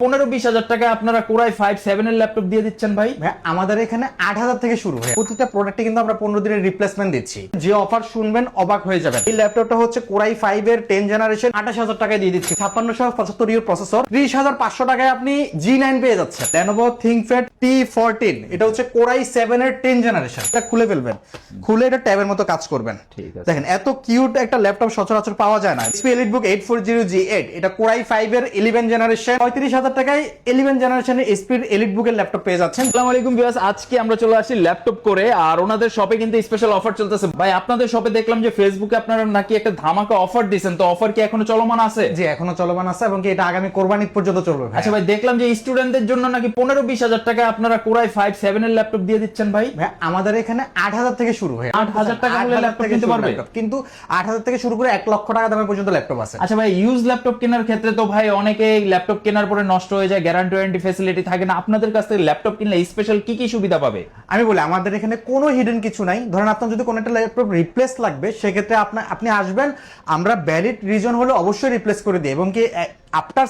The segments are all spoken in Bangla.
15-20 হাজার টাকা আপনারা কোরাই 5-7 এর ল্যাপটপ দিয়ে দিচ্ছেন ভাই। আমাদের এখানে 8,000 থেকে শুরু হয়। প্রতিটা প্রোডাক্টে কিন্তু আমরা 15 দিনের রিপ্লেসমেন্ট দিচ্ছি। যে অফার শুনবেন অবাক হয়ে যাবেন। এই ল্যাপটপটা হচ্ছে কোরাই 5 এর 10 জেনারেশন, 28,000 টাকায় দিয়ে দিচ্ছি। 5675 ইউর প্রসেসর, 30,500 টাকায় আপনি G9 পেয়ে যাচ্ছেন। Lenovo ThinkPad T14, এটা হচ্ছে কোরাই 7 এর 10 জেনারেশন। এটা খুলে ফেলবেন, খুলে এটা ট্যাবের মতো কাজ করবেন। ঠিক আছে। দেখেন এত কিউট একটা ল্যাপটপ সচরাচর পাওয়া যায় না। HP EliteBook 840G8, এটা কোরাই 5 এর 11 জেনারেশন, 35,000 টাকায় 11 জেনারেশনের HP EliteBook এর ল্যাপটপ পেয়ে যাচ্ছেন। আসসালামু আলাইকুম ভিউয়ার্স, আজকে আমরা চলে আসি ল্যাপটপ করে, আর ওনাদের শপে কিন্তু স্পেশাল অফার চলতেছে। ভাই আপনাদের শপে দেখলাম যে ফেসবুকে আপনারা নাকি একটা ধামাকা অফার দিবেন, তো অফার কি এখনো চলমান আছে? জি, এখনো চলমান আছে এবং কি এটা আগামী কোরবানি ঈদ পর্যন্ত চলবে ভাই। আচ্ছা ভাই, দেখলাম যে স্টুডেন্টদের জন্য নাকি 15-20 হাজার টাকা আপনারা কোরাই 5-7 এর ল্যাপটপ দিয়ে দিচ্ছেন ভাই। আমাদের এখানে 8,000 থেকে শুরু হয়। 8,000 টাকা হলে ল্যাপটপ কিনতে পারবে, কিন্তু 8,000 থেকে শুরু করে 1 লক্ষ টাকা দামের পর্যন্ত ল্যাপটপ আছে। আচ্ছা ভাই, ইউজ ল্যাপটপ কেনার ক্ষেত্রে তো ভাই অনেকে ল্যাপটপ কেনার পরে নষ্ট হয়ে যায়, গ্যারান্টি ওয়ারেন্টি ফ্যাসিলিটি থাকে না, আপনাদের কাছ থেকে ল্যাপটপ কিনলে স্পেশাল কি কি সুবিধা পাবে? আমি বলি আমাদের এখানে কোনো হিডেন কিছু নাই। ধরেন আপনার যদি কোনো একটা ল্যাপটপ রিপ্লেস লাগবে, সেক্ষেত্রে আপনি আসবেন, আমরা ভ্যালিড রিজন হলে অবশ্যই রিপ্লেস করে দিই এবং কি আফটার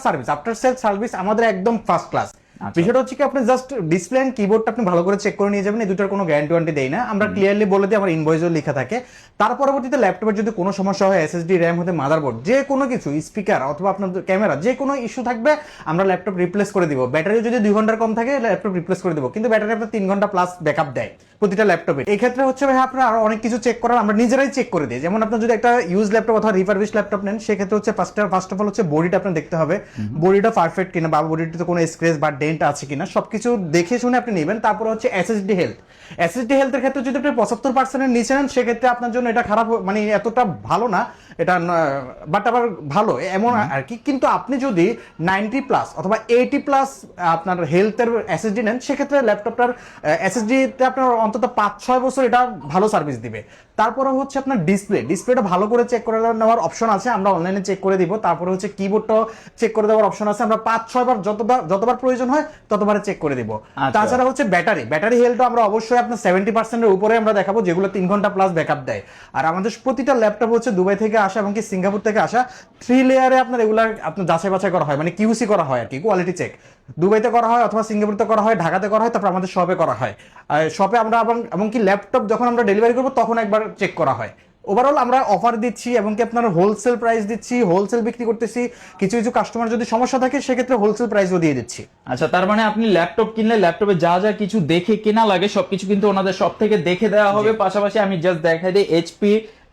সেল সার্ভিস আমাদের একদম ফার্স্ট ক্লাস। বিষয়টা হচ্ছে কি আপনি জাস্ট ডিসপ্লে এন্ড কিবোর্ডটা আপনি ভালো করে চেক করে নিয়ে যাবেন। এই দুটার কোনো গ্যারান্টি ওয়ারেন্টি দেই না, আমরা ক্লিয়ারলি বলে দিই, আমার ইনভয়েসও লেখা থাকে। তার পরবর্তীতে ল্যাপটপের যদি কোনো সমস্যা হয়, এসএসডি, র্যাম হতে মাদারবোর্ড, যে কোনো কিছু, স্পিকার অথবা আপনার ক্যামেরা, যে কোনো ইস্যু থাকবে আমরা ল্যাপটপ রিপ্লেস করে দিব। ব্যাটারি যদি 2 ঘন্টার কম থাকে ল্যাপটপ রিপ্লেস করে দিব, কিন্তু ব্যাটারি আপনার 3 ঘন্টা প্লাস ব্যাকআপ দেয় প্রতিটা ল্যাপটপে। এই ক্ষেত্রে হচ্ছে ভাই আপনার আরো অনেক কিছু চেক করার আমরা নিজেরাই চেক করে দিই। যেমন আপনার যদি একটা ইউজ ল্যাপটপ অথবা রিফারবিশ ল্যাপটপ নেন, সেক্ষেত্রে হচ্ছে ফার্স্ট অফ অল হচ্ছে বডিটা আপনার দেখতে হবে, বডিটা পারফেক্ট কিনা বা বডিতে কোনো স্ক্র্যাচ বা ডেন্ট আছে কিনা, সবকিছু দেখে শুনে আপনি নেবেন। তারপর হচ্ছে এসএসডি হেলথের ক্ষেত্রে যদি আপনি 75% এর নিচে নেন, সেক্ষেত্রে আপনার জন্য এটা খারাপ, মানে এতটা ভালো না এটা, বাট আবার ভালো এমন আর কি। কিন্তু আপনি যদি 90 প্লাস অথবা 80 প্লাস আপনার হেলথের এসএসডি নেন, সেক্ষেত্রে ল্যাপটপটার এসএসডিতে আপনার অন্তত 5-6 বছর এটা ভালো সার্ভিস দিবে। তারপরে হচ্ছে আপনার ডিসপ্লেটা ভালো করে চেক করে নেওয়ার অপশন আছে, আমরা অনলাইনে চেক করে দিব। তারপরে হচ্ছে কিবোর্ডটাও চেক করে দেওয়ার অপশন আছে, আমরা 5-6 বার যতবার প্রয়োজন হয় ততবারে চেক করে দিব। তাছাড়া হচ্ছে ব্যাটারি হেলথ আমরা অবশ্যই আপনার 70% এর উপরে আমরা দেখাবো, যেগুলো 3 ঘন্টা প্লাস ব্যাকআপ দেয়। আর আমাদের প্রতিটা ল্যাপটপ হচ্ছে দুবাই থেকে আসা এবং কি সিঙ্গাপুর থেকে আসা 3 লেয়ারে আপনার এগুলা আপনার যাচাই বাছাই করা হয়, মানে কিউসি করা হয় আর কি, কোয়ালিটি চেক। দুবাইতে করা হয় অথবা সিঙ্গাপুরতে করা হয়, ঢাকাতে করা হয়, তারপর আমাদের শপে করা হয়। শপে আমরা এমনকি ল্যাপটপ যখন আমরা ডেলিভারি করবো তখন একবার চেক করা হয়। ওভারঅল আমরা অফার দিচ্ছি এবং কি আপনার হোলসেল প্রাইস দিচ্ছি, হোলসেল বিক্রি করতেছি। কিছু কিছু কাস্টমার যদি সমস্যা থাকে, সেক্ষেত্রে হোলসেল প্রাইসও দিয়ে দিচ্ছি। আচ্ছা, তার মানে আপনি ল্যাপটপ কিনলে ল্যাপটপে যা যা কিছু দেখে কেনা লাগে সবকিছু কিন্তু ওনাদের সব থেকে দেখে দেওয়া হবে। পাশাপাশি আমি জাস্ট দেখাই দিই, এইচপি,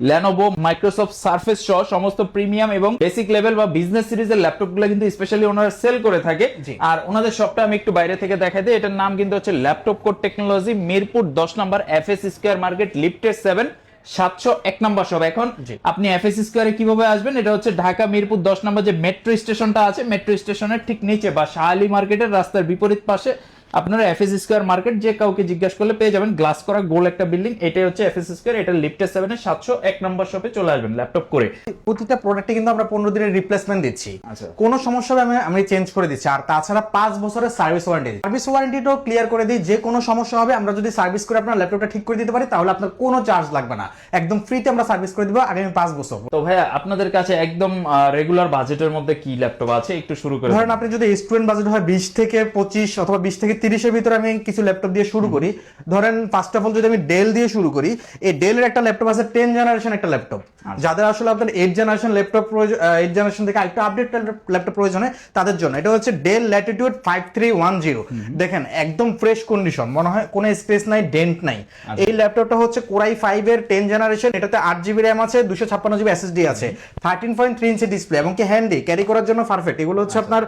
লেনোভো, মাইক্রোসফট সারফেস সহ সমস্ত প্রিমিয়াম এবং বেসিক লেভেল বা বিজনেস সিরিজের ল্যাপটপগুলো কিন্তু স্পেশালি ওনারা সেল করে থাকে। আর ওনাদের শপটা আমি একটু বাইরে থেকে দেখাই দিই, এটার নাম কিন্তু হচ্ছে ল্যাপটপ কোড টেকনোলজি, মিরপুর 10 নম্বর এফএস স্কয়ার মার্কেট, লিফটেড 7, 701 নম্বর শপ। এখন আপনি এফএস স্কয়ারে কিভাবে আসবেন? এটা হচ্ছে ঢাকা মিরপুর 10 নম্বর যে মেট্রো স্টেশনটা আছে, মেট্রো স্টেশনের ঠিক নিচে বা শাহ আলী মার্কেটের রাস্তার বিপরীত পাশে আপনারা এফএস স্কয়ার মার্কেট, যে কাউকে জিজ্ঞাসা করলে পেয়ে যাবেন। গ্লাস করা গোল একটা বিল্ডিং, এটাই হচ্ছে এফএস স্কয়ার, এটা লিফটেড 7 এর 701 নম্বর শপে চলে আসবেন ল্যাপটপ করে। প্রতিটা প্রোডাক্টে কিন্তু আমরা 15 দিনের রিপ্লেসমেন্ট দিচ্ছি। আচ্ছা, কোনো সমস্যা হবে আমি চেঞ্জ করে দিচ্ছি। আর তাছাড়া 5 বছরের সার্ভিস ওয়ারেন্টিটাও ক্লিয়ার করে দিই। যে কোনো সমস্যা হবে আমরা যদি সার্ভিস করে আপনার ল্যাপটপটা ঠিক করে দিতে পারি, তাহলে আপনার কোনো চার্জ লাগবে না, একদম ফ্রিতে আমরা সার্ভিস করে দিব আগামী 5 বছর। তো ভাইয়া আপনাদের কাছে একদম রেগুলার বাজেটের মধ্যে কি ল্যাপটপ আছে একটু শুরু করে ধরেন আপনি যদি স্টুডেন্ট বাজেট হয় 20 থেকে 25 অথবা 20 থেকে 30 এর ভিতরে আমি কিছু ল্যাপটপ দিয়ে শুরু করি। ধরেন ফার্স্ট অফ অল যদি আমি ডেল দিয়ে শুরু করি, এই ডেলের একটা ল্যাপটপ আছে 10 জেনারেশন একটা ল্যাপটপ। যাদের আসলে আপনার 8 জেনারেশন ল্যাপটপ প্রয়োজন, 8 জেনারেশন থেকে আরেকটু আপডেট ল্যাপটপ প্রয়োজন হয় তাদের জন্য, এটা হচ্ছে ডেল ল্যাটিটিউড 5310। দেখেন একদম ফ্রেশ কন্ডিশন, মনে হয় কোনো স্পেস নাই, ডেন্ট নাই। এই ল্যাপটপটা হচ্ছে কোরাই 5 এর 10 জেনারেশন, এটাতে 8GB র্যাম আছে, 256GB এসএসডি আছে, 13.3 ইঞ্চি ডিসপ্লে এবং কি হ্যান্ডি, ক্যারি করার জন্য পারফেক্ট। এগুলো হচ্ছে আপনার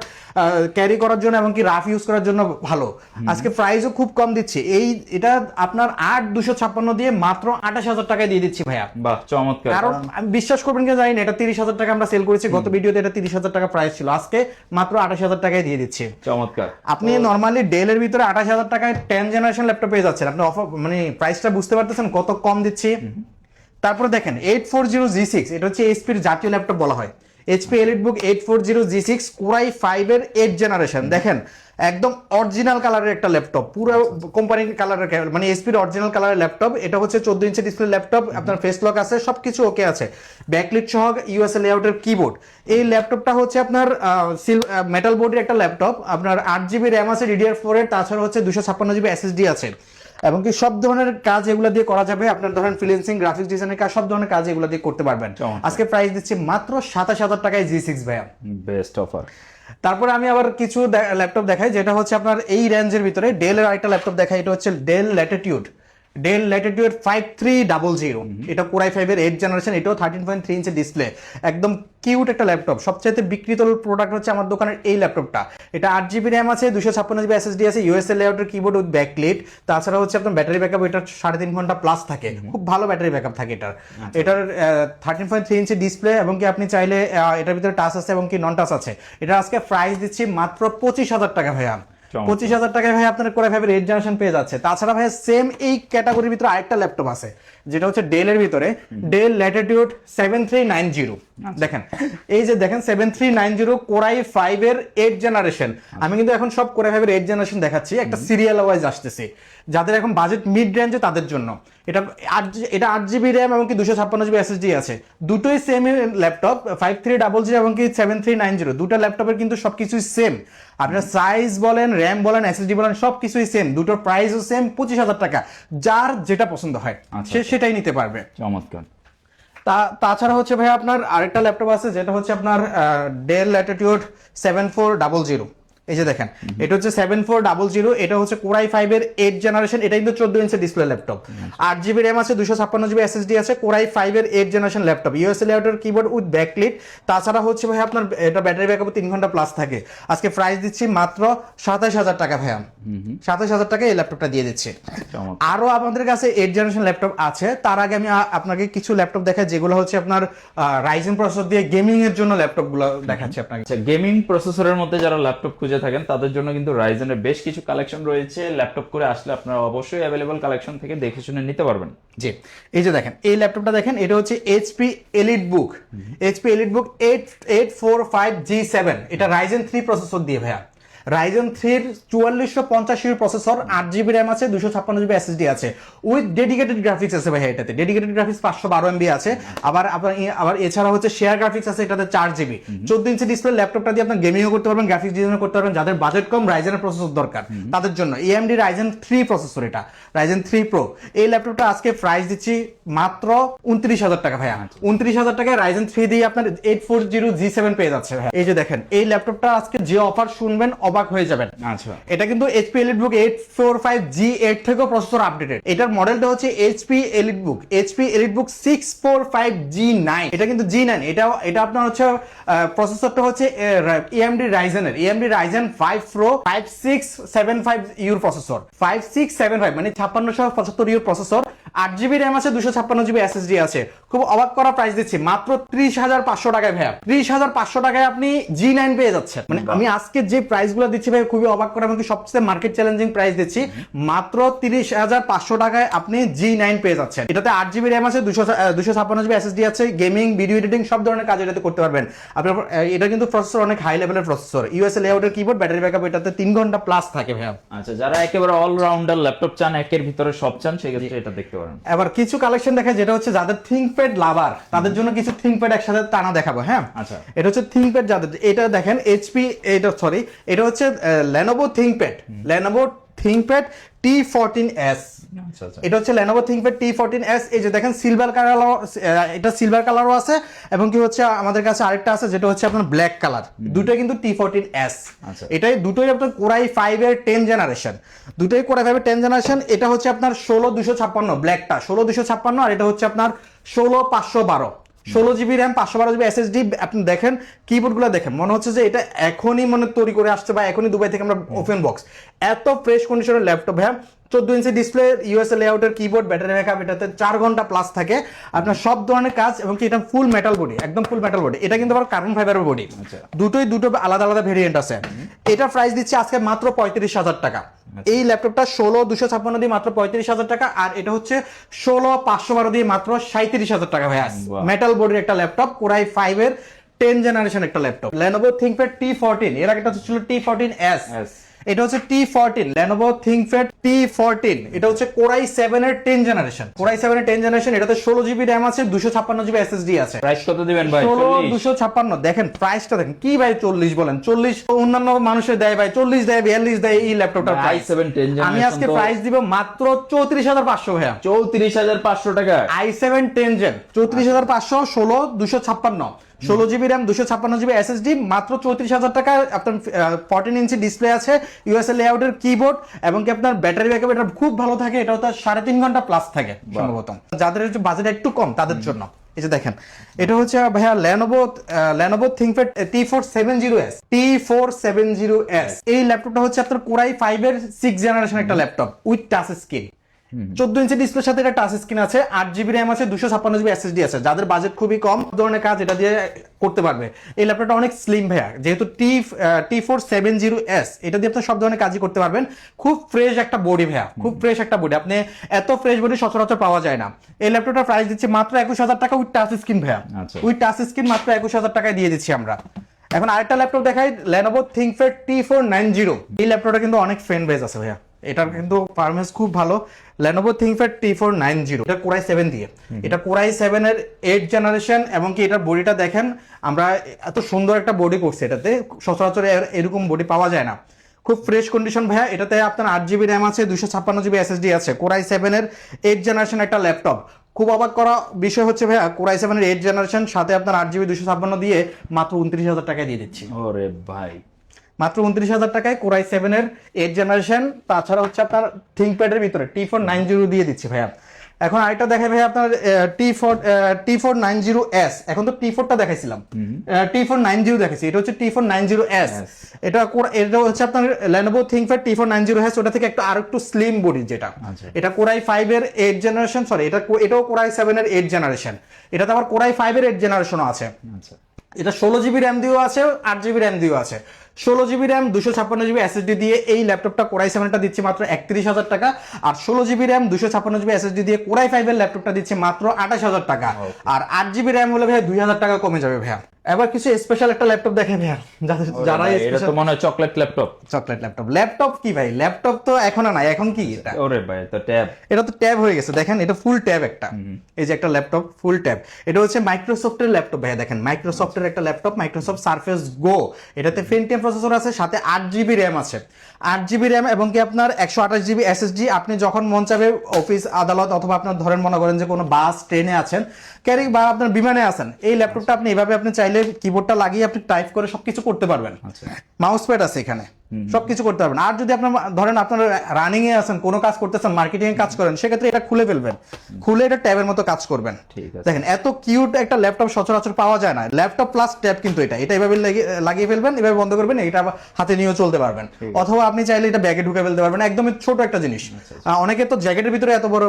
ক্যারি করার জন্য এবং কি রাফ ইউজ করার জন্য ভালো। আজকে প্রাইসও খুব কম দিচ্ছি, এটা আপনার 8256 দিয়ে মাত্র 28,000 টাকায় দিয়ে দিচ্ছি ভাইয়া। বাহ, চমৎকার। কারণ আমি বিশ্বাস করবেন কিনা জানি না, এটা 30,000 টাকা আমরা সেল করেছি গত ভিডিওতে, এটা 30,000 টাকা প্রাইস ছিল, আজকে মাত্র 28,000 টাকায় দিয়ে দিচ্ছি। চমৎকার। আপনি নরমালি ডেলের ভিতরে 28,000 টাকায় 10 জেনারেশন ল্যাপটপ পেয়ে যাচ্ছেন। আপনি অফার মানে প্রাইসটা বুঝতে পারতেছেন কত কম দিচ্ছি। তারপরে দেখেন 840G6, এটা হচ্ছে এইচপির জাতীয় ল্যাপটপ বলা হয়। HP EliteBook 840G6 Core i5 এর 8 জেনারেশন। দেখেন একদম অরিজিনাল কালারের একটা ল্যাপটপ, পুরো কোম্পানির কালারের, মানে এসপির অরিজিনাল কালারের ল্যাপটপ। এটা হচ্ছে 14 ইঞ্চি ডিসপ্লে ল্যাপটপ, আপনার ফেস লক আছে, সবকিছু ওকে আছে, ব্যাকলিট সহ ইউএসএ লেআউটের কিবোর্ড। এই ল্যাপটপটা হচ্ছে আপনার মেটাল বডির একটা ল্যাপটপ, আপনার 8GB র্যাম আছে DDR4 এর, তাছাড়া হচ্ছে 256GB SSD আছে, এবং কি সব ধরনের কাজ এগুলো দিয়ে করা যাবে। আপনার ধরেন ফ্রিল্যান্সিং, গ্রাফিক্স ডিজাইনের কাজ, সব ধরনের কাজ এগুলো দিয়ে করতে পারবেন। আজকে প্রাইস দিচ্ছি মাত্র 27,000 টাকায় G6 ভাইয়া, বেস্ট অফার। তারপরে আমি আবার কিছু ল্যাপটপ দেখাই যেটা হচ্ছে আপনার এই রেঞ্জের ভিতরে। ডেলের আরেকটা ল্যাপটপ দেখাই, এটা হচ্ছে ডেল ল্যাটিটিউড 5300। এটা Core i5 এর 8 জেনারেশন, এটাও 13.3 ইঞ্চি ডিসপ্লে, একদম কিউট একটা ল্যাপটপ। সবচেয়ে বিক্রিত প্রোডাক্ট হচ্ছে আমার দোকানের এই ল্যাপটপটা। এটা 8GB র্যাম আছে, 256GB SSD আছে, ইউএসএ লেআউটের কিবোর্ড উইথ ব্যাকলিট। তাছাড়া হচ্ছে আপনার ব্যাটারি ব্যাকআপ এটা 3.5 ঘন্টা প্লাস থাকে, খুব ভালো ব্যাটারি ব্যাকআপ থাকে এটার। এটার 13.3 ইঞ্চি ডিসপ্লে, এবং কি আপনি চাইলে এটার ভিতরে টাচ আছে এবং কি নন টাচ আছে। এটা আজকে প্রাইস দিচ্ছি মাত্র 25,000 টাকা ভাইয়া। 25,000 টাকায় ভাই আপনার Core i5 এর 8 জেনারেশন পেয়ে যাচ্ছে। তাছাড়া ভাই সেম এই ক্যাটাগরির ভিতরে আরেকটা ল্যাপটপ আছে যেটা হচ্ছে ডেলের ভিতরে, ডেল ল্যাটিটিউড 7390। দেখেন এই যে দেখেন 7390 Core i5 এর 8 জেনারেশন। আমি কিন্তু এখন সব Core i5 এর 8 জেনারেশন দেখাচ্ছি, একটা সিরিয়াল ওয়াইজ আসতেছে, যাদের এখন বাজেট মিড রেঞ্জে তাদের জন্য। এটা 8GB র্যাম এবং কি 256GB SSD আছে, দুটোই সেম ল্যাপটপ, 5300 এবং কি 7390, দুটো ল্যাপটপের কিন্তু সবকিছুই সেম। আপনার সাইজ বলেন, র্যাম বলেন, SSD বলেন, সবকিছুই সেম, দুটোর প্রাইসও সেম, 25,000 টাকা। যার যেটা পছন্দ হয় সে সেটাই নিতে পারবে। চমৎকার। তাছাড়া হচ্ছে ভাই আপনার আরেকটা ল্যাপটপ আছে যেটা হচ্ছে আপনার ডেল ল্যাটিটিউড 7400। এই যে দেখেন এটা হচ্ছে 7400, এটা হচ্ছে Core i5 এর 8 জেনারেশন, এটা কিন্তু 14 inch display laptop, 8GB RAM আছে, 256GB SSD আছে, Core i5 এর 8 জেনারেশন ল্যাপটপ, ইউএসএ লেআউটের কিবোর্ড উইথ ব্যাকলিট। তাছাড়া হচ্ছে ভাই আপনার এটা ব্যাটারি ব্যাকআপ 3 ঘন্টা প্লাস থাকে। আজকে প্রাইস দিচ্ছি মাত্র 27,000 টাকা ভাইয়া, 27,000 টাকা এই ল্যাপটপটা দিয়ে দিচ্ছে। আরো আমাদের কাছে 8 জেনারেশন ল্যাপটপ আছে। তার আগে আমি আপনাকে কিছু ল্যাপটপ দেখাই যেগুলো হচ্ছে আপনার রাইজেন প্রসেসর দিয়ে গেমিং এর জন্য ল্যাপটপগুলো দেখাচ্ছি আপনাকে। গেমিং প্রসেসরের মধ্যে যারা ল্যাপটপ খুঁজে থাকেন তাদের জন্য কিন্তু রাইজেনের বেশ কিছু কালেকশন রয়েছে। ল্যাপটপ করে আসলে আপনারা অবশ্যই অ্যাভেলেবল কালেকশন থেকে দেখে শুনে নিতে পারবেন। জি, এই যে দেখেন এই ল্যাপটপটা দেখেন, এটা হচ্ছে HP EliteBook 845G7, এটা রাইজেন 3 প্রসেসর দিয়ে ভাইয়া, রাইজেন 3 4450 প্রসেসর, 8GB র্যাম আছে, 256GB SSD আছে, উইথ ডেডিকেটেড গ্রাফিক্স আছে ভাই। এটাতে ডেডিকেটেড গ্রাফিক্স 512 MB আছে, আবার এছাড়া হচ্ছে শেয়ার গ্রাফিক্স আছে, এটাতে 4GB। 14 ইঞ্চি ডিসপ্লে ল্যাপটপটা দিয়ে আপনার গেমিংও করতে পারবেন, গ্রাফিক্স ডিজাইনও করতে পারবেন। যাদের বাজেট কম, রাইজেনের প্রসেসর দরকার তাদের জন্য AMD রাইজেন 3 প্রসেসর, এটা রাইজেন 3 Pro। এই ল্যাপটপটা আজকে প্রাইস দিচ্ছি মাত্র 29,000 টাকা ভাইয়া। 29,000 টাকায় রাইজেন 3 দিয়ে আপনার 840G7 পেয়ে যাচ্ছে ভাইয়া। এই যে দেখেন এই ল্যাপটপটা আজকে যে অফার শুনবেন অবাক হয়ে যাবেন। আচ্ছা, এটা কিন্তু HP EliteBook 845G8 থেকেও প্রসেসর আপডেটেড। এটার মডেলটা হচ্ছে HP EliteBook 645G9। এটা কিন্তু G9, এটা আপনার হচ্ছে প্রসেসরটা হচ্ছে AMD রাইজেনের, AMD Ryzen 5 Pro 5675U processor, 5675 মানে 5675U প্রসেসর, 8GB র্যাম আছে, 256GB SSD আছে। খুব অবাক করা প্রাইস দিচ্ছি মাত্র 30,500 টাকায় ভাইয়া। 30,500 টাকায় আপনি G9 পেয়ে যাচ্ছেন। মানে আমি আজকে যে প্রাইস গুলো দিচ্ছি ভাই খুবই অবাক করা, এমনকি সবচেয়ে মার্কেট চ্যালেঞ্জিং প্রাইস দিচ্ছি। মাত্র 30,500 টাকায় আপনি G9 পেয়ে যাচ্ছেন। এটাতে 8GB র্যাম আছে, 256GB SSD আছে, গেমিং, ভিডিও এডিটিং সব ধরনের কাজ এটাতে করতে পারবেন। আপনার এটা কিন্তু প্রসেসর অনেক হাই লেভেলের প্রসেসর, ইউএসএ লেআউটের কিবোর্ড, ব্যাটারি ব্যাকআপ এটাতে 3 ঘন্টা প্লাস থাকে ভাইয়া। আচ্ছা, যারা একেবারে অলরাউন্ডার ল্যাপটপ চান, একের ভিতরে সব চান, সেক্ষেত্রে এটা দেখতে পারেন। এবার কিছু কালেকশন দেখা যেটা হচ্ছে যাদের থিংকপ্যাড লাভার তাদের জন্য কিছু থিংকপ্যাড একসাথে টানা দেখাবো। হ্যাঁ, আচ্ছা, এটা হচ্ছে থিংকপ্যাড যাদের, এটা দেখেন এটা হচ্ছে Lenovo ThinkPad T14s। আচ্ছা আচ্ছা, এটা হচ্ছে Lenovo ThinkPad T14s। এই যে দেখেন সিলভার কালার, এটা সিলভার কালারও আছে, এবং কি হচ্ছে আমাদের কাছে আরেকটা আছে যেটা হচ্ছে আপনার ব্ল্যাক কালার। দুটোই কিন্তু T14s। আচ্ছা, এটাই দুটোই আপনার Core i5 এর 10 জেনারেশন, দুটোই Core i5 এর 10 জেনারেশন। এটা হচ্ছে আপনার 16256, ব্ল্যাকটা 16256, আর এটা হচ্ছে আপনার 16512, 16GB র্যাম, 512GB SSD। আপনি দেখেন কিবোর্ড গুলো দেখেন, মনে হচ্ছে যে এটা এখনই তৈরি করে আসছে বা এখনই দুবাই থেকে আমরা ওপেন বক্স। এত ফ্রেশ কন্ডিশনের ল্যাপটপ হ্যাঁ। 14 ইঞ্চি ডিসপ্লে, ইউএসএ লেআউটের কিবোর্ড, ব্যাটারি ব্যাকআপ এটাতে 4 ঘন্টা প্লাস থাকে। আপনার সব ধরনের কাজ, এবং কি এটা ফুল মেটাল বডি, একদম ফুল মেটাল বডি। এটা কিন্তু আবার কার্বন ফাইবারের বডি। দুটো আলাদা আলাদা ভেরিয়েন্ট আছে। এটা প্রাইস দিচ্ছে আজকে মাত্র 35,000 টাকা। এই ল্যাপটপটা 16256 দিয়ে মাত্র 35,000 টাকা, আর এটা হচ্ছে 16512 দিয়ে মাত্র 37,000 টাকা ভাই। মেটাল বডির একটা ল্যাপটপ, Core i5 এর 10 জেনারেশন একটা ল্যাপটপ Lenovo ThinkPad T14, এর আগেটা ছিল T14s, এটা হচ্ছে T14 Lenovo ThinkPad T14, এটা হচ্ছে Core i7 এর 10 জেনারেশন, Core i7 এর 10 জেনারেশন, এটাতে 16GB RAM আছে, 256GB SSD আছে। প্রাইস কত দিবেন ভাই? 256। দেখেন প্রাইসটা দেখেন কি ভাই, 40 বলেন, 40 অন্যান্য মানুষের দেয় ভাই, 40 দেয়, 42 দেয় এই ল্যাপটপটার প্রাইস। i7 10 জেনারেশন আমি আজকে প্রাইস দিব মাত্র 34500 ভাইয়া। 34500 টাকা i7 10 gen 34500, 16 256, 16GB RAM, 256GB SSD, মাত্র 34000 টাকা। আপনার 14 ইঞ্চি ডিসপ্লে আছে, ইউএসএ লেআউটের কিবোর্ড, এবং কি আপনার ব্যাটারি ব্যাকআপ এটা খুব ভালো থাকে, এটা তো 3.5 ঘন্টা প্লাস থাকে সম্ভবত। যাদের একটু বাজেট একটু কম তাদের জন্য এই যে দেখেন, এটা হচ্ছে ভাইয়া Lenovo ThinkPad T470s, T470s। এই ল্যাপটপটা হচ্ছে আপনার Core i5 এর 6 জেনারেশন একটা ল্যাপটপ উইথ টাচ স্ক্রিন, 14 ইঞ্চি ডিসপ্লের সাথে এটা টাচ স্ক্রিন আছে, 8GB RAM আছে, 256GB SSD আছে। যাদের বাজেট খুবই কম, ধরনের কাজ এটা দিয়ে করতে পারবে। এই ল্যাপটপটা অনেক স্লিম ভাইয়া, যেহেতু T470s, এটা দিয়ে আপনি সব ধরনের কাজই করতে পারবেন। খুব ফ্রেশ একটা বডি ভাইয়া, খুব ফ্রেশ একটা বডি, আপনি এত ফ্রেশ বডি সচরাচর পাওয়া যায় না। এই ল্যাপটপটার প্রাইস দিচ্ছি মাত্র 21000 টাকা উইথ টাচ স্ক্রিন ভাইয়া, উইথ টাচ স্ক্রিন মাত্র 21000 টাকায় দিয়ে দিচ্ছি আমরা। এখন আরেকটা ল্যাপটপ দেখাই, Lenovo ThinkPad T490। এই ল্যাপটপটা কিন্তু অনেক ফ্যান বেস আছে ভাইয়া, এটার কিন্তু পারফরম্যান্স খুব ভালো। Lenovo ThinkPad T490, এটা Core i7 দিয়ে, এটা Core i7 এর 8 জেনারেশন, এবং কি এটার বডিটা দেখেন, আমরা এত সুন্দর একটা বডি করছি, এটাতে সচরাচর এরকম বডি পাওয়া যায় না। খুব ফ্রেশ কন্ডিশন ভাইয়া, এটাতে আপনার 8GB RAM আছে, 256GB SSD আছে, Core i7 এর 8 জেনারেশন একটা ল্যাপটপ। খুব অবাক করা বিষয় হচ্ছে ভাইয়া, Core i7 এর 8 জেনারেশন সাথে আপনার 8GB 256 দিয়ে মাত্র 29000 টাকায় দিয়ে দিচ্ছি। ওরে ভাই, মাত্র 29000 টাকায় Core i7 এর 8 জেনারেশন, তাছাড়া হচ্ছে আপনার ThinkPad এর ভিতরে T490 দিয়ে দিচ্ছি ভাইয়া। এখন আরেকটা দেখাই ভাই আপনার T490s, এখন তো T4টা দেখাইছিলাম, T490 দেখাইছি, এটা হচ্ছে T490s। এটা হচ্ছে আপনার Lenovo ThinkPad T490s, ওটা থেকে আরেকটু স্লিম বডি যেটা, এটা Core i5 এর 8 জেনারেশন, সরি এটাও Core i7 এর 8 জেনারেশন, এটাতে আবার Core i5 এর 8 জেনারেশনও আছে। এটা 16GB RAM দিয়েও আছে, 8GB RAM দিয়েও আছে। 16GB RAM 256GB SSD দিয়ে এই ল্যাপটপটা Core i7টা দিচ্ছি মাত্র 31000 টাকা, আর 16GB RAM 256GB SSD দিয়ে Core i5 এর ল্যাপটপটা দিচ্ছি মাত্র 28000 টাকা। আর 8GB RAM হলে ভাইয়া 2000 টাকা কমে যাবে ভাইয়া। এবার কিছু স্পেশাল একটা ল্যাপটপ দেখে ভাইয়া, যারা এটা তো মনে হয় চকলেট ল্যাপটপ। ল্যাপটপ কি ভাই, ল্যাপটপ তো এখন আর নাই, এখন কি এটা? ওরে ভাই, তো ট্যাব, এটা তো ট্যাব হয়ে গেছে, দেখেন এটা ফুল ট্যাব একটা, এই যে একটা ল্যাপটপ ফুল ট্যাব। এটা হচ্ছে মাইক্রোসফটের ল্যাপটপ ভাইয়া, দেখেন মাইক্রোসফটের একটা ল্যাপটপ, মাইক্রোসফট সারফেস গো। এটাতে Pentium প্রসেসর আছে, সাথে 8GB RAM আছে, 8GB RAM, এবং কি আপনার 128GB SSD। আপনি যখন মন চাবে অফিস আদালত, অথবা আপনার ধরেন মনে করেন যে কোনো বাস ট্রেনে আছেন, ক্যারি বা আপনার বিমানে আছেন, এই ল্যাপটপটা আপনি এভাবে আপনি চাইলে কিবোর্ডটা লাগিয়ে আপনি টাইপ করে সবকিছু করতে পারবেন। মাউস প্যাড আছে এখানে, সবকিছু করতে পারবেন। আর যদি আপনার ধরেন আপনার রানিং এ আছেন, কোনো কাজ করতেছেন, মার্কেটিং এ কাজ করেন, সেক্ষেত্রে এটা খুলে ফেলবেন, খুলে এটা ট্যাবের মতো কাজ করবেন। দেখেন এত কিউট একটা ল্যাপটপ সচরাচর পাওয়া যায় না, ল্যাপটপ প্লাস ট্যাব কিন্তু এটা এভাবে লাগিয়ে ফেলবেন, এভাবে বন্ধ করবেন, এটা হাতে নিয়েও চলতে পারবেন, অথবা আপনি চাইলে এটা ব্যাগে ঢুকে ফেলতে পারবেন, একদমই ছোট একটা জিনিস। অনেকে তো জ্যাকেটের ভিতরে এত বড়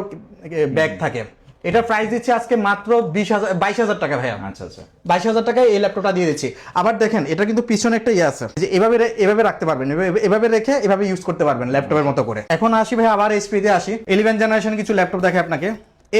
ব্যাগ থাকে। এটা প্রাইস দিচ্ছে আজকে মাত্র 22000 টাকা ভাইয়া। 22000 টাকায় এই ল্যাপটপটা দিয়ে দিচ্ছি। আবার দেখেন এটা কিন্তু পিছনে একটা ইয়ে আছে, যে এভাবে রাখতে পারবেন, এভাবে রেখে এভাবে ইউজ করতে পারবেন ল্যাপটপের মতো করে। এখন আসি ভাই আবার HP তে আসি, 11 জেনারেশন কিছু ল্যাপটপ দেখে আপনাকে।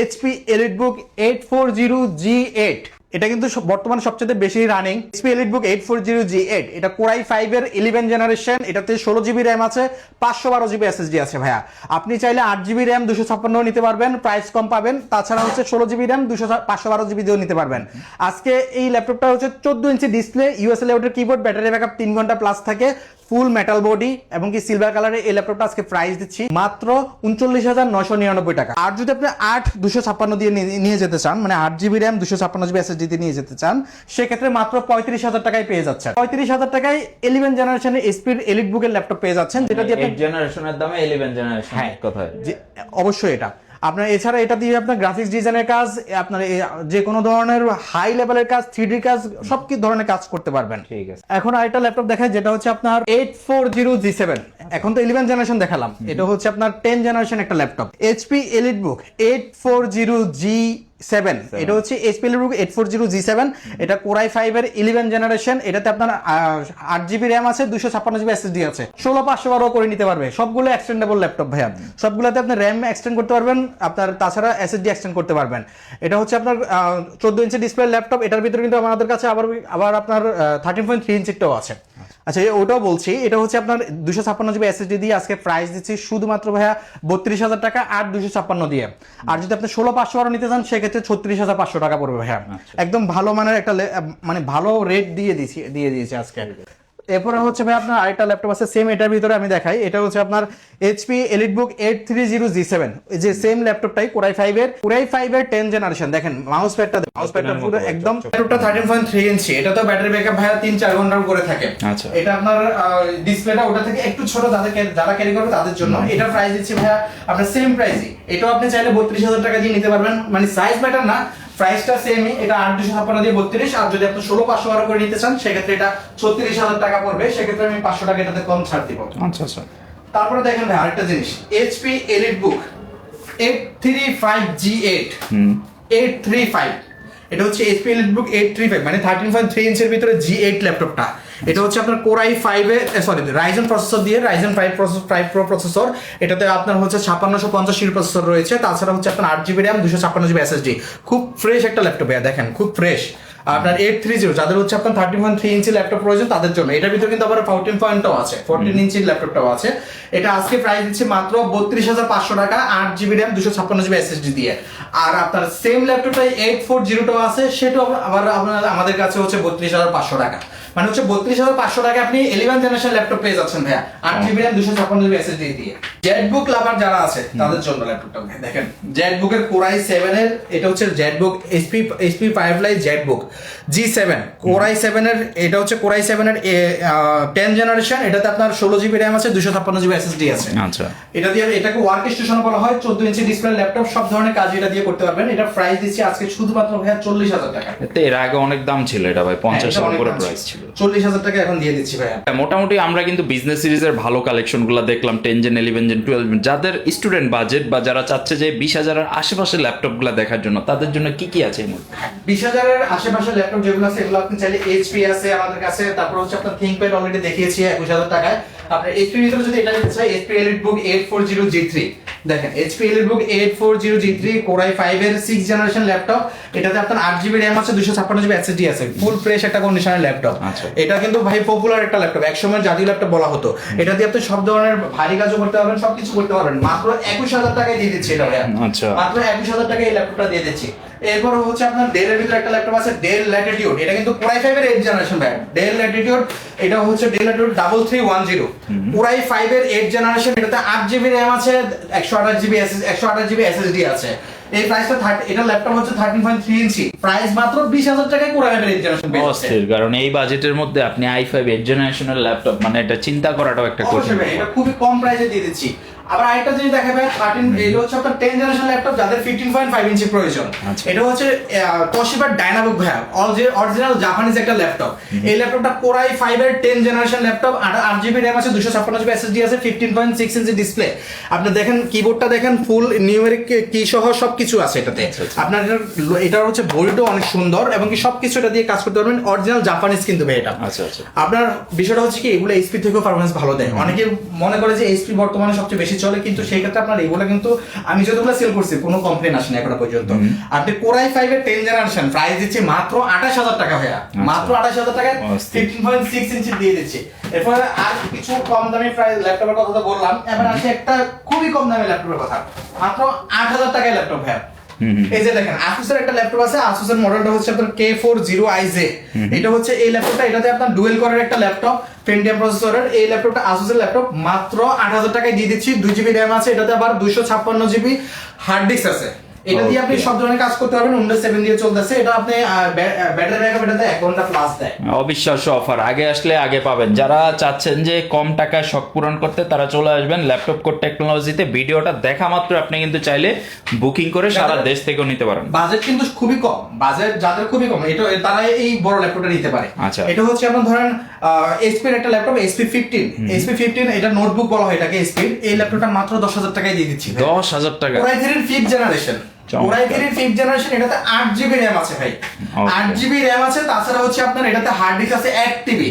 HP EliteBook 840G8, এটা কিন্তু বর্তমানে সবচেয়ে বেশি রানিং। HP EliteBook 840G8, এটা Core i5 এর 11 জেনারেশন, এটাতে 16GB RAM আছে, 512GB SSD আছে ভাইয়া। আপনি চাইলে 8GB RAM 256 নিতে পারবেন, প্রাইস কম পাবেন। তাছাড়া হচ্ছে 16GB RAM 512GB দিয়েও নিতে পারবেন। আজকে এই ল্যাপটপটা হচ্ছে 14 ইঞ্চি ডিসপ্লে, ইউএসএ লেআউটের কিবোর্ড, ব্যাটারি ব্যাকআপ 3 ঘন্টা প্লাস থাকে, ফুল মেটাল বডি, এবং কি সিলভার কালারের এই ল্যাপটপটা আজকে প্রাইস দিচ্ছি মাত্র 39999 টাকা। আর যদি আপনি 8256 দিয়ে নিয়ে যেতে চান, মানে 8GB RAM 256GB SSD দিয়ে নিয়ে যেতে চান, সেক্ষেত্রে মাত্র 35000 টাকায় পেয়ে যাচ্ছেন। 35000 টাকায় 11 জেনারেশনের HP EliteBook এর ল্যাপটপ পেয়ে যাচ্ছেন, যেটা দিয়ে 8 জেনারেশনের দামে 11 জেনারেশন, কথায় অবশ্যই এটা আপনার। এছাড়া এটা দিয়ে আপনার গ্রাফিক্স ডিজাইনের কাজ, আপনার যে কোনো ধরনের হাই লেভেলের কাজ, 3D কাজ, সব কি ধরনের কাজ করতে পারবেন। ঠিক আছে, এখন আরেকটা ল্যাপটপ দেখায়, যেটা হচ্ছে আপনার 840G7। এখন তো 11 জেনারেশন দেখালাম, এটা হচ্ছে আপনার 10 জেনারেশন একটা ল্যাপটপ, HP EliteBook 840G 7 এটা হচ্ছে HP EliteBook 840G7 এটা Core i5 এর 11 জেনারেশন এটাতে আপনার 8GB RAM আছে 256GB SSD আছে 16512 করে নিতে পারবে সবগুলো এক্সটেন্ডেবল ল্যাপটপ ভাইয়া সবগুলোতে আপনি RAM এক্সটেন্ড করতে পারবেন আপনার তাছাড়া SSD এক্সটেন্ড করতে পারবেন এটা হচ্ছে আপনার 14 ইঞ্চি ডিসপ্লে ল্যাপটপ এটার ভিতরে কিন্তু আমাদের কাছে আবার আপনার 13.3 ইঞ্চিটাও আছে আচ্ছা ওটাও বলছি এটা হচ্ছে আপনার 256GB SSD দিয়ে আজকে প্রাইস দিচ্ছি শুধুমাত্র ভাইয়া 32,000 টাকা আর 256 দিয়ে আর যদি আপনি 16512 নিতে চান সেক্ষেত্রে 36,500 টাকা পড়বে ভাইয়া একদম ভালো মানের একটা মানে ভালো রেট দিয়ে দিয়েছি আজকে এরপরে হচ্ছে ভাই আপনার আরেকটা ল্যাপটপ আছে সেম এটার ভিতরে আমি দেখাই এটা হচ্ছে আপনার HP EliteBook 830G7 এই যে সেম ল্যাপটপটাই Core i5 এর 10 জেনারেশন দেখেন মাউস প্যাডটা পুরো একদম ল্যাপটপটা 13.3 ইঞ্চি এটা তো ব্যাটারি ব্যাকআপ ভাইয়া 3-4 ঘন্টা করে থাকে আচ্ছা এটা আপনার ডিসপ্লেটা ওটা থেকে একটু ছোট যারা ক্যারি করবে তাদের জন্য এটা প্রাইস দিচ্ছি ভাইয়া আপনার সেম প্রাইসই এটাও আপনি চাইলে 32,000 টাকা দিয়ে নিতে পারবেন মানে সাইজ ম্যাটার না প্রাইসটা সেমই এটা 8,256 দিয়ে 32 আর যদি আপনি 16,512 করে নিতে চান সেক্ষেত্রে এটা 36,000 টাকা পড়বে সেক্ষেত্রে আমি 500 টাকা এটাতে কম ছাড় দিব আচ্ছা আচ্ছা তারপরে দেখেন ভাই আরেকটা জিনিস HP EliteBook 835G8 835 এটা হচ্ছে HP EliteBook 835 মানে 13.3 ইঞ্চের ভিতরে G8 ল্যাপটপটা এটা হচ্ছে আপনার Core i5 Ryzen প্রসেসর দিয়ে Ryzen 5 Pro প্রসেসর এটাতে আপনার হচ্ছে 5650 প্রসেসর রয়েছে তাছাড়া হচ্ছে আপনার 8GB RAM 256GB SSD খুব ফ্রেশ একটা ল্যাপটপ দেখেন খুব ফ্রেশ আপনার 830 যাদের হচ্ছে আপনার 13.3 ইঞ্চি ল্যাপটপ প্রয়োজন তাদের জন্য এটার ভিতরে কিন্তু আবার 14 আছে 14 ইঞ্চি ল্যাপটপটাও আছে এটা আজকে প্রাইস দিচ্ছে মাত্র 32,500 টাকা 8GB RAM 256GB SSD দিয়ে আর আপনার সেম ল্যাপটপটা 840টাও আছে সেটাও আবার আমাদের কাছে হচ্ছে 32,500 টাকা মানে হচ্ছে 32,500 টাকা আপনি 11 জেনারেশন ল্যাপটপ পেয়ে যাচ্ছেন ভাইয়া 8GB RAM 256GB SSD দিয়ে জেটবুক লাভার যারা আছে তাদের জন্য ল্যাপটপটা দেখেন জেটবুকের Core i7 এর এটা হচ্ছে Jetbook HP Firefly Jetbook G7 Core i7 এর এটা হচ্ছে Core i7 এর 10 জেনারেশন এটাতে আপনার 16GB RAM আছে 256GB SSD আছে আচ্ছা এটা দিয়ে এটাকে ওয়ার্ক স্টেশন বলা হয় 14 ইঞ্চি ডিসপ্লে ল্যাপটপ সব ধরনের কাজ এটা দিয়ে করতে পারবেন এটা প্রাইস দিচ্ছি আজকে শুধুমাত্র ভাইয়া 40,000 টাকা এর আগে অনেক দাম ছিল এটা ভাই 50 এর উপরে প্রাইস ছিল 40,000 টাকা এখন দিয়ে দিচ্ছি ভাইয়া মোটামুটি আমরা কিন্তু বিজনেস সিরিজের ভালো কালেকশনগুলো দেখলাম 10 জেন 11 জেন 12 জেন যাদের স্টুডেন্ট বাজেট বা যারা চাচ্ছে যে 20,000 এর আশেপাশে ল্যাপটপগুলো দেখার জন্য তাদের জন্য কি কি আছে এর মধ্যে 20,000 এর আশেপাশে ল্যাপটপ যেগুলো আছে এগুলো আপনি চাইলে HP আছে আমাদের কাছে তারপর হচ্ছে আপনার ThinkPad অলরেডি দেখিয়েছি 21,000 টাকায় আপনার HP এর ভিতরে যদি এটা নিতে চাই HP EliteBook 840G3 দেখেন HP EliteBook 840G3 Core i5 এর 6 জেনারেশন ল্যাপটপ এটাতে আপনার 8GB RAM আছে 256GB SSD আছে ফুল ফ্রেশ একটা কন্ডিশনের ল্যাপটপ এটা কিন্তু ভাই পপুলার একটা ল্যাপটপ একসময় জাতীয় ল্যাপটপ বলা হতো এটা দিয়ে আপনি সব ধরনের ভারী কাজও করতে পারবেন সবকিছু করতে পারবেন মাত্র 21,000 টাকায় দিয়ে দিচ্ছি এটা ভাই আচ্ছা মাত্র 21,000 টাকায় এই ল্যাপটপটা দিয়ে দিচ্ছি এরপর হচ্ছে আপনার ডেল এর ভিতরে একটা ল্যাপটপ আছে ডেল ল্যাটিটিউড এটা কিন্তু Core i5 এর 8 জেনারেশন ভাই ডেল ল্যাটিটিউড এটা হচ্ছে ডেল ল্যাটিটিউড 3310 Core i5 এর 8 জেনারেশন এটাতে 8GB RAM আছে 128GB SSD আছে এই প্রাইসটা এটা ল্যাপটপ হচ্ছে 13.3 ইঞ্চি প্রাইস মাত্র 20,000 টাকায় Core i5 এর 8 জেনারেশন পেয়ে যাচ্ছেন কারণ এই বাজেটের মধ্যে আপনি i5 8 জেনারেশনের ল্যাপটপ মানে এটা চিন্তা করাটাও একটা কঠিন এটা খুবই কম প্রাইসে দিয়ে দিচ্ছি আবার আরেকটা জিনিস দেখাবে 13 এটা হচ্ছে আপনার 10 জেনারেশন ল্যাপটপ যাদের 15.5 ইঞ্চি প্রয়োজন এটা হচ্ছে Toshiba Dynavook ভাই অরিজিনাল জাপানিজ একটা ল্যাপটপ এই ল্যাপটপটা Core i5 এর 10 জেনারেশন ল্যাপটপ 8GB RAM আছে 256GB SSD আছে 15.6 ইঞ্চি ডিসপ্লে আপনি দেখেন কিবোর্ডটা দেখেন ফুল নিউমেরিক কি সহ সবকিছু আছে এটাতে আপনার এটা হচ্ছে বডিটাও অনেক সুন্দর এবং কি সবকিছু এটা দিয়ে কাজ করতে পারবেন অরিজিনাল জাপানিজ কিন্তু ভাই এটা আচ্ছা আচ্ছা আপনার বিষয়টা হচ্ছে কি এগুলো HP থেকেও পারফরম্যান্স ভালো দেয় অনেকে মনে করে যে HP বর্তমানে সবচেয়ে বেশি চলে কিন্তু সেই ক্ষেত্রে আপনার এগুলো কিন্তু আমি যতগুলো সেল করছি কোনো কমপ্লেন আসেনি এখনো পর্যন্ত আপনি Core i5 এর 10 জেনারেশন প্রাইস দিচ্ছি মাত্র 28,000 টাকা ভাইয়া মাত্র 28,000 টাকায় 15.6 ইঞ্চি দিয়ে দিচ্ছি এরপর আর কিছু কম দামি প্রাইস ল্যাপটপের কথা তো বললাম এবার আসে একটা খুবই কম দামি ল্যাপটপের কথা মাত্র 8,000 টাকায় ল্যাপটপ ভাইয়া এই যে দেখেন Asus এর একটা ল্যাপটপ আছে Asus এর মডেলটা হচ্ছে আপনার K40IJ এটা হচ্ছে এই ল্যাপটপটা এটাতে আপনার ডুয়েল কোরের একটা ল্যাপটপ Pentium প্রসেসরের এই ল্যাপটপটা Asus এর ল্যাপটপ মাত্র 8,000 টাকায় দিয়ে দিচ্ছি 2GB RAM আছে এটাতে আবার 256GB হার্ড ডিস্ক আছে এটা দিয়ে আপনি সব ধরনের কাজ করতে পারবেন Windows 7 দিয়ে চলতেছে এটা আপনি ব্যাটারি ব্যাকআপ এটাতে 1 ঘন্টা প্লাস দেয় অবিশ্বাস্য অফার আগে আসলে আগে পাবেন যারা চাচ্ছেন যে কম টাকায় শখ পূরণ করতে তারা চলে আসবেন ল্যাপটপ কোড টেকনোলজিতে ভিডিওটা দেখা মাত্র আপনি কিন্তু চাইলে বুকিং করে সারা দেশ থেকেও নিতে পারেন বাজেট কিন্তু খুবই কম বাজেট যাদের খুবই কম এটা তারা এই বড় ল্যাপটপটা নিতে পারে আচ্ছা এটা হচ্ছে আপনার ধরেন HP এর একটা ল্যাপটপ SP15 এটা নোটবুক বলা হয় এটাকে SP এই ল্যাপটপটা মাত্র 10,000 টাকায় দিয়ে দিচ্ছি 10,000 টাকা Core i3 এর 5th generation core i 3 5th generation, এটাতে 8GB RAM আছে ভাই, 8GB RAM আছে। তাছাড়া হচ্ছে আপনার এটাতে হার্ড ডিস্ক আছে 1TB।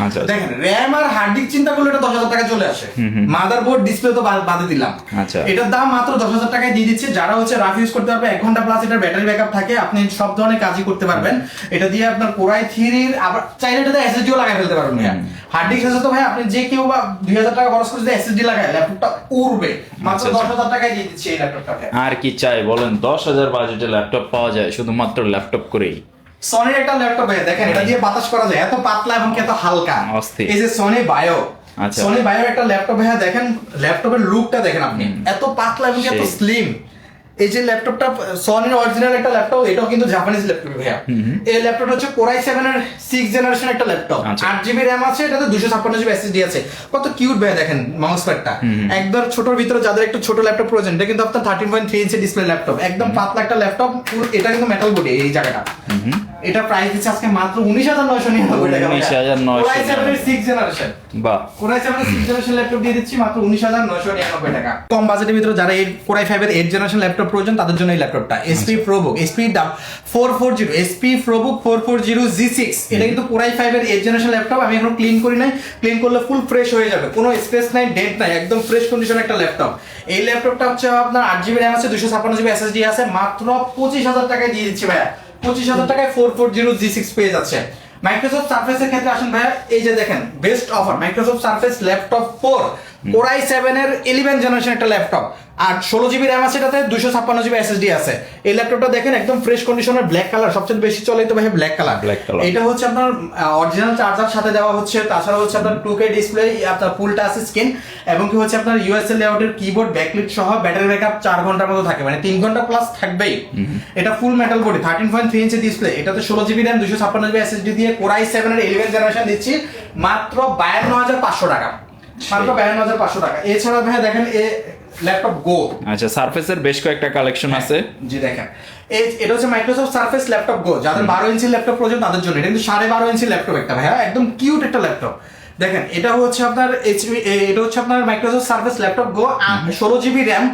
আচ্ছা দেখেন RAM আর হার্ড ডিস্ক চিন্তা করলে এটা 10,000 টাকা চলে আসে। মাদারবোর্ড ডিসপ্লে তো বাদে দিলাম, আচ্ছা এটার দাম মাত্র 10,000 টাকায় দিয়ে দিচ্ছে। যারা হচ্ছে রাফ ইউজ করতে পারবে, 1 ঘন্টা প্লাস এটার ব্যাটারি ব্যাকআপ থাকে, আপনি সব ধরনের কাজই করতে পারবেন এটা দিয়ে। আপনার কোরাই 3 আবার চাইলে এটাতে এসএসডিও লাগাই ফেলতে পারবেন ভাই। হার্ড ডিস্ক আছে তো ভাই, আপনি যে কেউ বা 2,000 টাকা খরচ করে যদি এসএসডি লাগায়, ল্যাপটপটা উড়বে। মাত্র 10,000 টাকায় দিয়ে দিচ্ছে এই ল্যাপটপটা। আর কি চাই বলেন, 10,000 বাজেটে ল্যাপটপ পাওয়া যায় শুধুমাত্র ল্যাপটপ করেই। সনির একটা ল্যাপটপ ভাই, দেখেন এটা দিয়ে বাতাস করা যায়, এত পাতলা এবং এত হালকা। অস্থির। এই যে সনি বায়ো, আচ্ছা সনি বায়ো একটা ল্যাপটপ ভাইয়া, দেখেন ল্যাপটপের লুকটা দেখেন আপনি, এত পাতলা এবং এত স্লিম। এই যে ল্যাপটপটা সনির অরিজিনাল একটা ল্যাপটপ, এটাও কিন্তু জাপানিজ ল্যাপটপ ভাইয়া। এই ল্যাপটপটা হচ্ছে কোরাই 7 এর 6th জেনারেশন একটা ল্যাপটপ, 8GB RAM আছে, এটাতে 256GB SSD আছে। কত কিউট ভাইয়া, দেখেন মাউস প্যাডটা একদম ছোটর ভিতরে। যাদের একটু ছোট ল্যাপটপ প্রয়োজন, এটা কিন্তু আপনার 13.3 ইঞ্চি ডিসপ্লে ল্যাপটপ, একদম পাতলা একটা ল্যাপটপ। এটা কিন্তু মেটাল বডি এই জায়গাটা। এটা প্রাইস দিচ্ছে আজকে মাত্র 19,999 টাকা। 19,999 কোরাই 7 এর 6th জেনারেশন, বাহ, কোরাই 7 এর 6th জেনারেশন ল্যাপটপ দিয়ে দিচ্ছি মাত্র 19,999 টাকা। কম বাজেটের ভিতরে যারা এই কোরাই 5 এর 8th জেনারেশন ল্যাপটপ প্রয়োজন, তাদের জন্য এই ল্যাপটপটা SP ProBook SP 440 G6। এটা কিন্তু কোরাই 5 এর 8th জেনারেশন ল্যাপটপ। আমি এখনো ক্লিন করি নাই, ক্লিন করলে ফুল ফ্রেশ হয়ে যাবে, কোনো স্পেস নাই, ডেট নাই, একদম ফ্রেশ কন্ডিশন একটা ল্যাপটপ। এই ল্যাপটপটা হচ্ছে আপনার 8GB RAM আছে, 256GB SSD আছে, মাত্র 25,000 টাকায় দিয়ে দিচ্ছি ভাইয়া। 25,000 টাকায় 440 G6 পেয়ে যাচ্ছে। মাইক্রোসফট সারফেস এর ক্ষেত্রে আসুন ভাইয়া, এই যে দেখেন best offer, Microsoft surface laptop 4 core i 7 এর 11th জেনারেশন একটা ল্যাপটপ, আর 16GB RAM আছে, এটাতে 256GB SSD আছে। এই ল্যাপটপটা দেখেন একদম ফ্রেশ কন্ডিশনের, ব্ল্যাক কালার, সবচেয়ে বেশি চলে তো ভাই ব্ল্যাক কালার। এটা হচ্ছে আপনার অরিজিনাল চার্জার সাথে দেওয়া হচ্ছে, তাছাড়া হচ্ছে আপনার 2K ডিসপ্লে, আপনার ফুল টাচ স্ক্রিন, এবং কি হচ্ছে আপনার ইউএসএল লেআউটের কিবোর্ড, ব্যাকলিট সহ, ব্যাটারি ব্যাকআপ 4 ঘন্টার মতো থাকে, মানে 3 ঘন্টা প্লাস থাকবেই। এটা ফুল মেটাল বডি, 13.3 ইঞ্চি ডিসপ্লে, এটাতে 16GB RAM 256GB SSD দিয়ে কোরাই 7 এর 11th জেনারেশন দিচ্ছি মাত্র 52,500 টাকা, মাত্র 52,500 টাকা। এছাড়া ভাই দেখেন ল্যাপটপ গো, আচ্ছা সারফেসের বেশ কয়েকটা কালেকশন আছে। জি দেখেন এটা হচ্ছে মাইক্রোসফট সারফেস ল্যাপটপ গো, যাদের 12 ইঞ্চি ল্যাপটপ প্রয়োজন তাদের জন্য। এটা কিন্তু 12.5 ইঞ্চি ল্যাপটপ একটা ভাইয়া, একদম কিউট একটা ল্যাপটপ। দেখেন এটা হচ্ছে আপনার এটা হচ্ছে আপনার মাইক্রোসফট সারফেস ল্যাপটপ গো, 16GB RAM,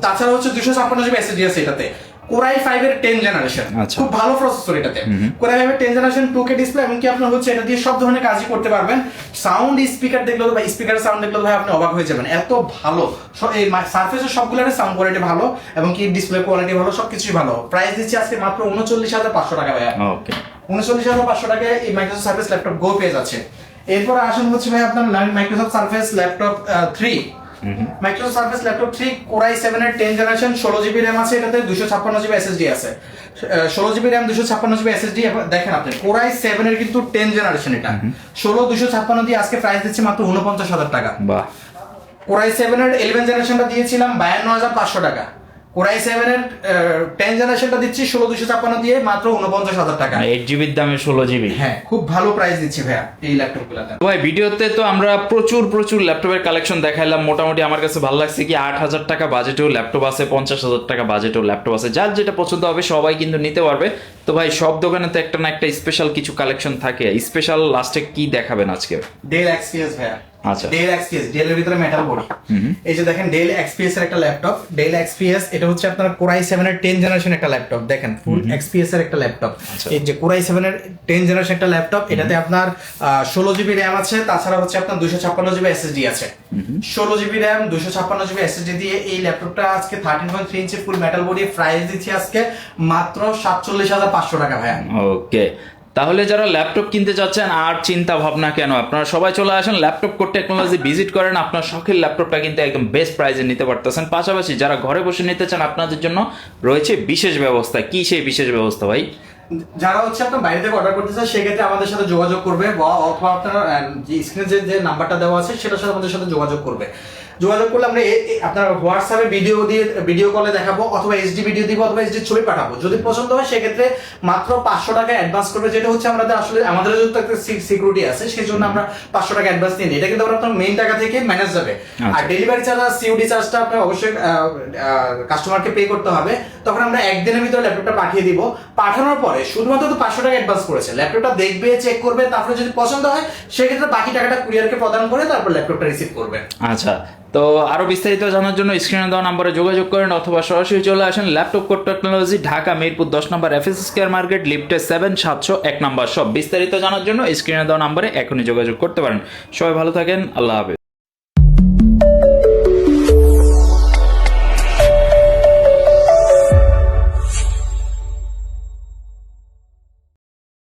তাছাড়া হচ্ছে 256GB SSD আছে এটাতে। কোরাই 5 এর 10th জেনারেশন, খুব ভালো প্রসেসর এটাতে। কোরাই 5 এর 10th জেনারেশন 2K ডিসপ্লে, এমনকি আপনার হচ্ছে এটা দিয়ে সব ধরনের কাজই করতে পারবেন। সাউন্ড স্পিকার দেখলে ভাই, স্পিকারের সাউন্ড দেখলে ভাই আপনি অবাক হয়ে যাবেন, এত ভালো। এই সারফেসের সবগুলোর সাউন্ড কোয়ালিটি ভালো, এবং কি ডিসপ্লে কোয়ালিটি ভালো, সবকিছুই ভালো। প্রাইস দিচ্ছি আজকে মাত্র 39,500 টাকা ভাইয়া। ওকে, 39,500 টাকায় এই মাইক্রোসফট সারফেস ল্যাপটপ গো পেয়ে যাচ্ছে। এরপর আসুন হচ্ছে ভাই আপনার Microsoft surface laptop 3। Microsoft surface laptop 3 core i 7 এর 10th জেনারেশন, 16GB RAM আছে, এটাতে 256GB SSD আছে। 16GB RAM 256GB SSD। দেখেন আপনি কোরাই 7 এর কিন্তু 10th জেনারেশন, এটা 16 256 দিয়ে আজকে প্রাইস দিচ্ছি মাত্র 49,000 টাকা। বাহ, কোরাই 7 এর 11th জেনারেশনটা দিয়েছিলাম 52,500 টাকা। কোরাই 7 এর 10th জেনারেশনটা দিচ্ছি 16 256 দিয়ে মাত্র 49,000 টাকা। 8GB দামে 16GB। হ্যাঁ, খুব ভালো প্রাইস দিচ্ছি ভাইয়া এই ল্যাপটপগুলোতে। ভাই ভিডিওতে তো আমরা প্রচুর ল্যাপটপের কালেকশন দেখাইলাম। মোটামুটি আমার কাছে ভালো লাগছে কি 8,000 টাকা বাজেটেও ল্যাপটপ আছে, 50,000 টাকা বাজেটেও ল্যাপটপ আছে, যার যেটা পছন্দ হবে সবাই কিন্তু নিতে পারবে। তো ভাই সব দোকানে তো একটা না একটা স্পেশাল কিছু কালেকশন থাকে, স্পেশাল লাস্টে কি দেখাবেন আজকে? ডেল এক্সপিএস ভাইয়া। আচ্ছা, ডেল এক্সপিএস, ডেল এর ভিতরে মেটাল বডি। এই যে দেখেন ডেল এক্সপিএস এর একটা ল্যাপটপ, ডেল এক্সপিএস, এটা হচ্ছে আপনার কোরাই 7 এর 10th জেনারেশন একটা ল্যাপটপ। দেখেন ফুল এক্সপিএস এর একটা ল্যাপটপ। এই যে কোরাই 7 এর 10th জেনারেশন একটা ল্যাপটপ, এটাতে আপনার 16GB RAM আছে, তাছাড়া হচ্ছে আপনার 256GB SSD আছে। 16GB RAM 256GB SSD দিয়ে এই ল্যাপটপটা আজকে 13.3 ইঞ্চি ফুল মেটাল বডি, প্রাইস দিচ্ছি আজকে মাত্র 47,500 টাকা ভাইয়া। ওকে, তাহলে যারা ল্যাপটপ কিনতে চাচ্ছেন আর চিন্তা ভাবনা কেন, আপনারা সবাই চলে আসেন ল্যাপটপ কোড টেকনোলজি, ভিজিট করেন, আপনার শখের ল্যাপটপটা কিন্তু একদম বেস্ট প্রাইসে নিতে পারতেছেন। পাশাপাশি যারা ঘরে বসে নিতে চান আপনাদের জন্য রয়েছে বিশেষ ব্যবস্থা। কি সেই বিশেষ ব্যবস্থা ভাই? যারা হচ্ছে আপনার বাইরে থেকে অর্ডার করতে চান সেক্ষেত্রে আমাদের সাথে যোগাযোগ করবে, বা অথবা আপনার যে স্ক্রিনে যে নাম্বারটা দেওয়া আছে সেটার সাথে আমাদের সাথে যোগাযোগ করবে। যোগাযোগ করলে আমরা আপনার হোয়াটসঅ্যাপে ভিডিও কলে দেখাবো, অথবা এইচডি ভিডিও দিব, অথবা এইচডি ছবি পাঠাবো। যদি পছন্দ হয় সেক্ষেত্রে মাত্র 500 টাকা অ্যাডভান্স করবে, যেটা হচ্ছে আমাদের আসলে আমাদের যেহেতু একটা সিকিউরিটি আছে সেই জন্য আমরা 500 টাকা অ্যাডভান্স নিই। এটা কিন্তু আপনার মেইন টাকা থেকে ম্যানেজ যাবে। আর ডেলিভারি চার্জ আর সিওডি চার্জটা আপনার অবশ্যই কাস্টমারকে পে করতে হবে। তখন আমরা একদিনের ভিতরে ল্যাপটপটা পাঠিয়ে দিব। পাঠানোর পরে শুধুমাত্র তো 500 টাকা অ্যাডভান্স করেছে, ল্যাপটপটা দেখবে, চেক করবে, তারপরে যদি পছন্দ হয় সেক্ষেত্রে বাকি টাকাটা কুরিয়ারকে প্রদান করে তারপর ল্যাপটপটা রিসিভ করবে। আচ্ছা, তো আরো বিস্তারিত জানার জন্য স্ক্রিনে দেওয়া নম্বরে যোগাযোগ করেন অথবা সরাসরি চলে আসেন laptop code technology, Dhaka Mirpur 10 নম্বর এফএস স্কয়ার মার্কেট, লিফটে 7 701 নম্বর। সব বিস্তারিত জানার জন্য স্ক্রিনে দেওয়া নম্বরে এখনই যোগাযোগ করতে পারেন। সবাই ভালো থাকেন, আল্লাহ হাফেজ।